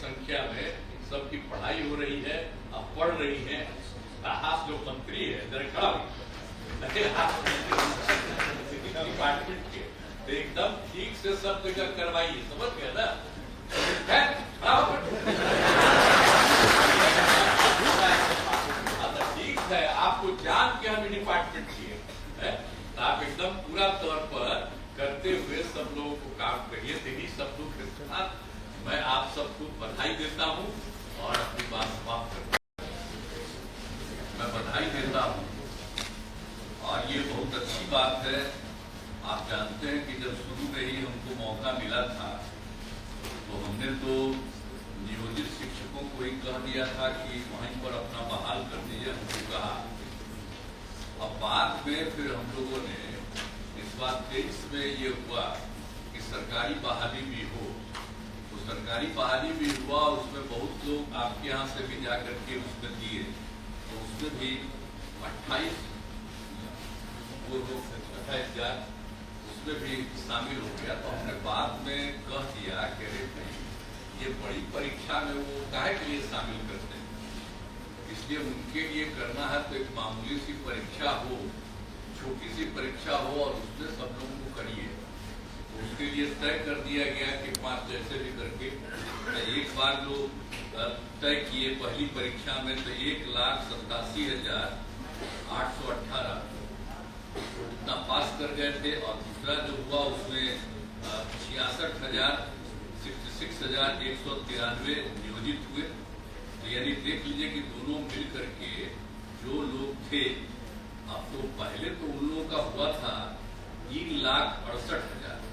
संख्या में सबकी पढ़ाई हो रही है, अब पढ़ रही है। हाथ जो मंत्री है जरा खड़ा डिपार्टमेंट के तो एकदम ठीक से सब जगह करवाइए, समझ गए ना? ठीक है, आपको जान के हम डिपार्टमेंट किए है, आप एकदम पूरा तौर पर करते हुए सब लोगों को काम करिए। यही सब लोग के साथ मैं आप सबको बधाई देता हूँ और अपनी बात समाप्त करता हूँ। मैं बधाई देता हूँ और ये बहुत अच्छी बात है। आप जानते हैं कि जब शुरू में ही हमको मौका मिला था तो हमने तो नियोजित शिक्षकों को ही कह दिया था कि वहीं पर अपना बहाल कर दीजिए, हमको कहा। अब बाद में फिर हम लोगों ने इस बार 23 में ये हुआ कि सरकारी बहाली भी हो, तो सरकारी बहाली भी हुआ। उसमें बहुत लोग आपके यहाँ से भी जाकर के उसमें दिए, तो उसमें भी 28,000 उसमें भी शामिल हो गया। तो हमने बाद में कह दिया कि अरे भाई ये बड़ी परीक्षा में वो काहे के लिए शामिल करते हैं, इसलिए उनके लिए करना है तो एक मामूली सी परीक्षा हो, छोटी सी परीक्षा हो और उसमें सब लोगों को करिए। तो उसके लिए तय कर दिया गया कि 5 जैसे भी करके एक बार जो तय किए पहली परीक्षा में तो 1,87,818 उतना पास कर गए थे और दूसरा जो हुआ उसमें 66,193 नियोजित हुए। तो यानी देख लीजिए कि दोनों मिल करके जो लोग थे, अब तो पहले तो उन लोगों का हुआ था 3,68,000,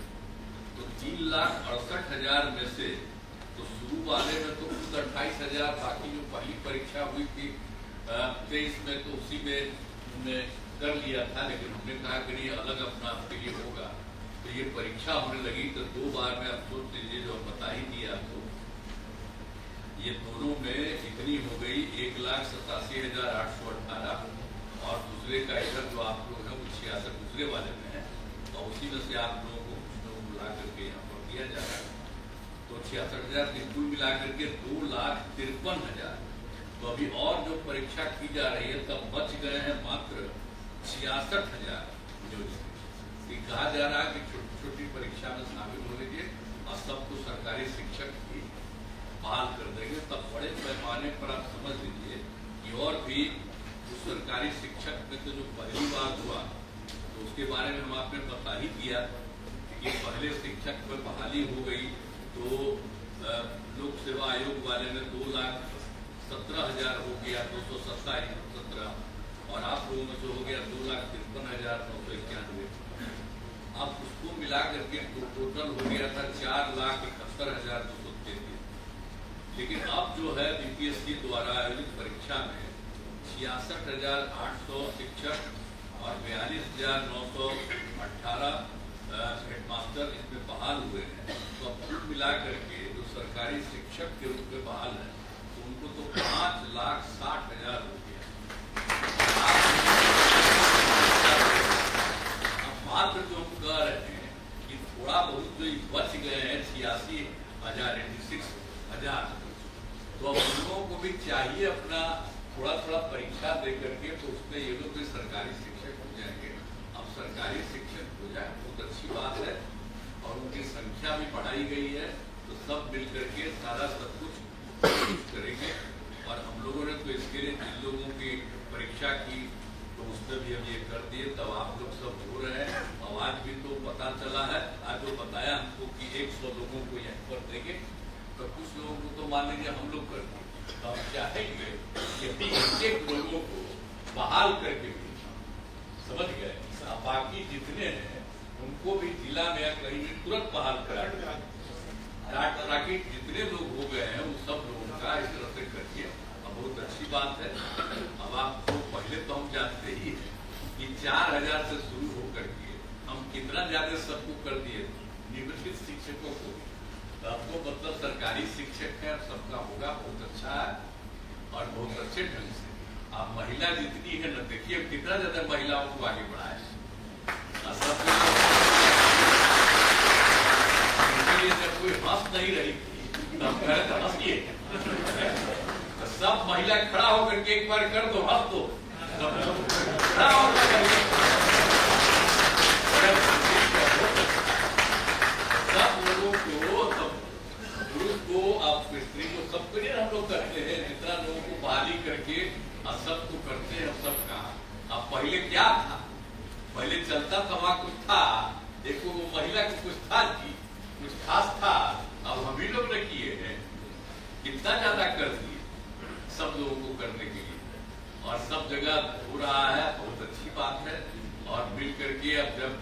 तो 3,68,000 में से तो शुरू वाले में तो कुछ 28,000, बाकी जो पहली परीक्षा हुई थी 23 में तो उसी में कर लिया था। लेकिन हमने कहा कि नहीं अलग अपना आपके लिए होगा, तो ये परीक्षा होने लगी तो 2 बार में आप सोच लीजिए जो बता ही दिया आपको, ये दोनों में इतनी हो गई 1,87,818 और दूसरे का इधर जो आप लोग हैं वो 66 दूसरे वाले में है और उसी में से आप लोगों को कुछ लोग बुला करके यहाँ पर दिया जा रहा है। तो 66,000 कुल मिला करके 2,53,000। तो अभी और जो परीक्षा की जा रही है तब बच गए हैं मात्र 66,000 नियोजित। कहा जा रहा है कि छोटी छोटी परीक्षा में शामिल हो लीजिए और सबको सरकारी शिक्षक की बहाल कर देंगे। तब बड़े पैमाने पर आप समझ लीजिए कि और भी सरकारी शिक्षक में तो जो पहली बार हुआ तो उसके बारे में हम आपने बता ही दिया कि पहले शिक्षक पर बहाली हो गई तो लोक सेवा आयोग वाले ने 2,17,000 हो गया 217 और आप लोगों में जो हो गया 2,53,991। अब उसको मिला करके टोटल हो गया था 4,71,233। लेकिन अब जो है बीपीएससी द्वारा आयोजित परीक्षा में 66,800 शिक्षक और 42,918 हेडमास्टर इसमें बहाल हुए हैं। तो अब कुल मिला करके जो सरकारी शिक्षक के रूप में बहाल है तो उनको तो 5,60,000 हो गया। अब मात्र जो हम कह रहे हैं कि थोड़ा बहुत जो बच गए हैं 86,000 तो अब उन लोगों को भी चाहिए अपना थोड़ा थोड़ा परीक्षा दे करके तो उसमें ये लोग भी सरकारी शिक्षक हो जाएंगे। अब सरकारी शिक्षक हो जाए बहुत अच्छी बात है और उनकी संख्या भी बढ़ाई गई है तो सब मिल करके सारा सब कुछ करेंगे। और हम लोगों ने तो इसके लिए जिन लोगों की परीक्षा की तो उसमें भी हम ये कर दिए। तब आप लोग सब हो रहे हैं और आज भी तो पता चला है, आज जो बताया हमको कि 100 लोगों को यहाँ पर देंगे तो कुछ लोगों को तो मान लीजिए हम लोग कर दिए। तो हम चाहेंगे कि एक लोगों को बहाल करके भी समझ गए बाकी जितने हैं उनको भी जिला में या कहीं भी तुरंत बहाल करा ताकि जितने लोग हो गए हैं वो सब लोगों का इस तरह से करिए। अब बहुत अच्छी बात है। अब आपको पहले तो हम जानते ही हैं कि 4,000 से शुरू होकर के हम कितना ज्यादा सबको कर दिए नियोजित शिक्षकों को। आपको मतलब सरकारी शिक्षक है सबका होगा बहुत अच्छा है और बहुत अच्छे ढंग से। आप महिला जितनी है न देखिए कितना ज्यादा महिलाओं को आगे बढ़ाए जब कोई हंस नहीं रही थी तब कहे तो हंसिए। तो सब महिला खड़ा होकर के एक बार कर दो, हंस दो, खड़ा होकर सब लोगों को, सब पुरुष को, अब स्त्री को, सबको नहीं हम लोग करते हैं, जितना लोगों को बहाली करके और सबको करते हैं। सब कहा अब पहले क्या था, पहले चलता तमा कुछ था, देखो वो महिला को कुछ था जी, कुछ खास था, अब हम ही लोग ने किए हैं, कितना ज्यादा कर दिए सब लोगों को करने के लिए, और सब जगह हो रहा है, बहुत अच्छी बात है। और मिल करके अब जब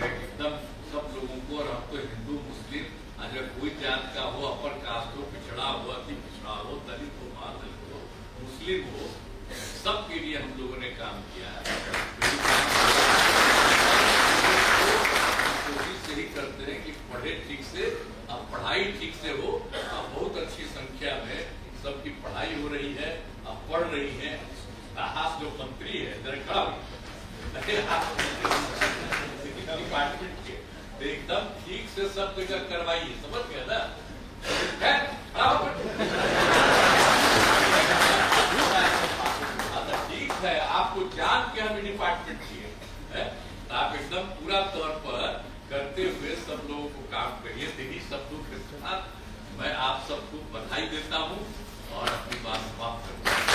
एकदम सब लोगों को, और हम तो हिंदू मुस्लिम, अगर कोई जात का हो, अपर कास्ट हो, पिछड़ा हो, अति पिछड़ा हो, दलित हो, महादलित हो, मुस्लिम हो, सबके लिए हम लोगों ने काम किया है। कोशिश यही करते हैं कि पढ़े ठीक से, अब पढ़ाई ठीक से हो। अब बहुत अच्छी संख्या में सबकी पढ़ाई हो रही है, अब पढ़ रही है। हाथ जो मंत्री है डिपार्टमेंट के, एकदम ठीक से सब जगह करवाइए, समझ गए ना? ठीक है, आपको जान के हम डिपार्टमेंट किए, आप एकदम पूरा तौर पर करते हुए सब लोगों को काम करिए। यही शब्दों के साथ मैं आप सबको बधाई देता हूँ और अपनी बात समाप्त करता हूँ।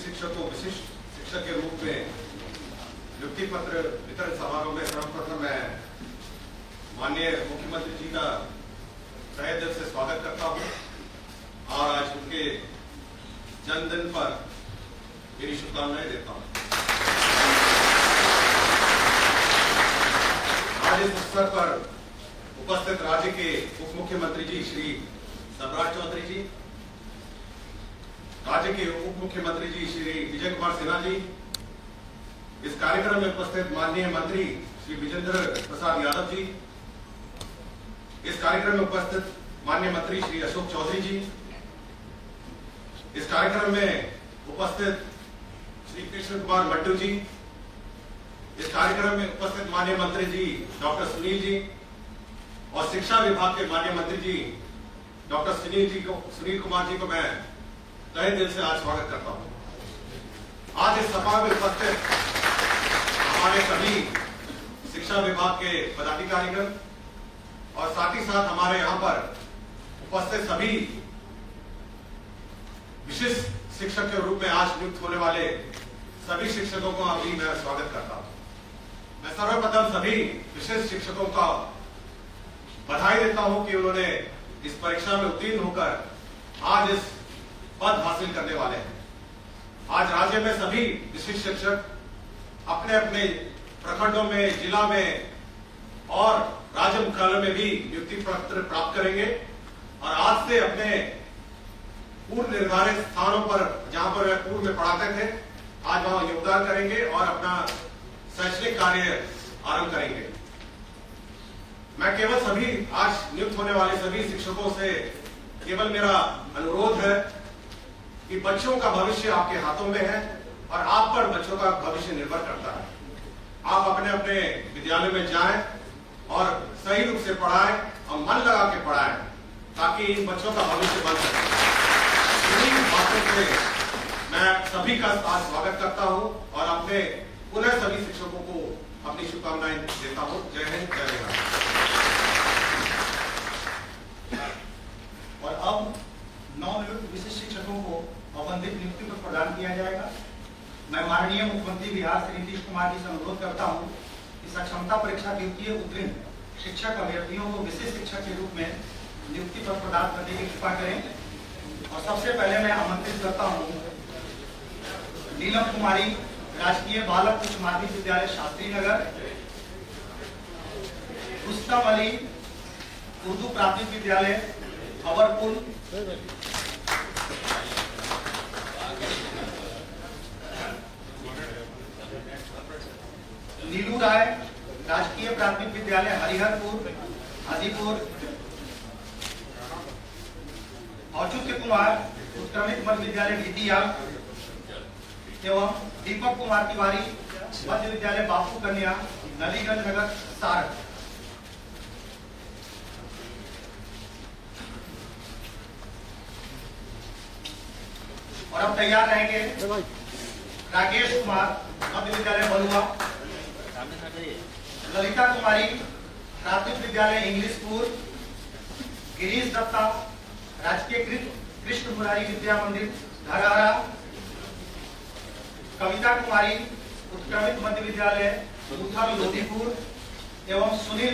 शिक्षक को विशिष्ट शिक्षक के रूप में नियुक्ति पत्र वितरण समारोह में सर्वप्रथम मैं माननीय मुख्यमंत्री जी का तहे दिल से स्वागत करता हूं और आज उनके जन्मदिन पर मेरी शुभकामनाएं देता हूं। आज इस अवसर पर उपस्थित राज्य के उप मुख्यमंत्री जी श्री सबराज चौधरी जी, राज्य के उप मुख्यमंत्री जी श्री विजय कुमार सिन्हा जी, इस कार्यक्रम में उपस्थित माननीय मंत्री श्री विजेंद्र प्रसाद यादव जी, इस कार्यक्रम में उपस्थित माननीय मंत्री श्री अशोक चौधरी जी, इस कार्यक्रम में उपस्थित श्री कृष्ण कुमार मड्डू जी, इस कार्यक्रम में उपस्थित माननीय मंत्री जी डॉक्टर सुनील जी और शिक्षा विभाग के माननीय मंत्री जी डॉक्टर सुनील कुमार जी को मैं तहे दिल से आज स्वागत करता हूं। आज इस सभा में उपस्थित हमारे सभी शिक्षा विभाग के पदाधिकारीगण और साथ ही साथ हमारे यहां पर उपस्थित सभी विशिष्ट शिक्षक के रूप में आज नियुक्त होने वाले सभी शिक्षकों को अभी मैं स्वागत करता हूं। मैं सर्वप्रथम सभी विशिष्ट शिक्षकों का बधाई देता हूं कि उन्होंने इस परीक्षा में उत्तीर्ण होकर आज इस पद हासिल करने वाले हैं। आज राज्य में सभी विशिष्ट शिक्षक अपने अपने प्रखंडों में, जिला में और राज्य मुख्यालय में भी नियुक्ति पत्र प्राप्त करेंगे और आज से अपने पूर्व निर्धारित स्थानों पर, जहां पर वे पूर्व में पढ़ाते थे, आज वहां योगदान करेंगे और अपना शैक्षणिक कार्य आरंभ करेंगे। मैं केवल सभी आज नियुक्त होने वाले सभी शिक्षकों से केवल मेरा अनुरोध है कि बच्चों का भविष्य आपके हाथों में है और आप पर बच्चों का भविष्य निर्भर करता है। आप अपने अपने विद्यालय में जाएं और सही रूप से पढ़ाएं और मन लगा के पढ़ाएं ताकि इन बच्चों का भविष्य बन सके। इन्हीं बातों से मैं सभी का आज स्वागत करता हूं और अपने पुनः सभी शिक्षकों को अपनी शुभकामनाएं देता हूं। जय हिंद, जय बिहार। और अब नवनियुक्त विशिष्ट शिक्षकों को औपबंधिक नियुक्ति पर प्रदान किया जाएगा। मैं माननीय मुख्यमंत्री बिहार श्री नीतीश कुमार जी से अनुरोध करता हूं कि सक्षमता परीक्षा द्वितीय उत्तीर्ण शिक्षक अभ्यर्थियों को विशिष्ट शिक्षक के रूप में नियुक्ति पर प्रदान करने की कृपा करें। और सबसे पहले मैं आमंत्रित करता हूं नीलम कुमारी, राजकीय बालक उच्च माध्यमिक विद्यालय शास्त्री नगर, रुस्तम अली, उर्दू प्राथमिक विद्यालय अवरपुर, नीलू राय, राजकीय प्राथमिक विद्यालय हरिहरपुर हाजीपुर, औचुत्य कुमार, उत्क्रमित मध्य विद्यालय ढिटिया एवं दीपक कुमार तिवारी, मध्य विद्यालय बापू कन्या, नलीगंज नगर सारण। और अब तैयार रहेंगे राकेश कुमार, मध्य विद्यालय बलुआ, ललिता कुमारी, प्राथमिक विद्यालय इंग्लिशपुर, गिरीश दत्ता, राजकीय कृष्ण मुरारी विद्या मंदिर धरहरा, कविता कुमारी, उत्क्रमित मध्य विद्यालय उथल लोधीपुर एवं सुनील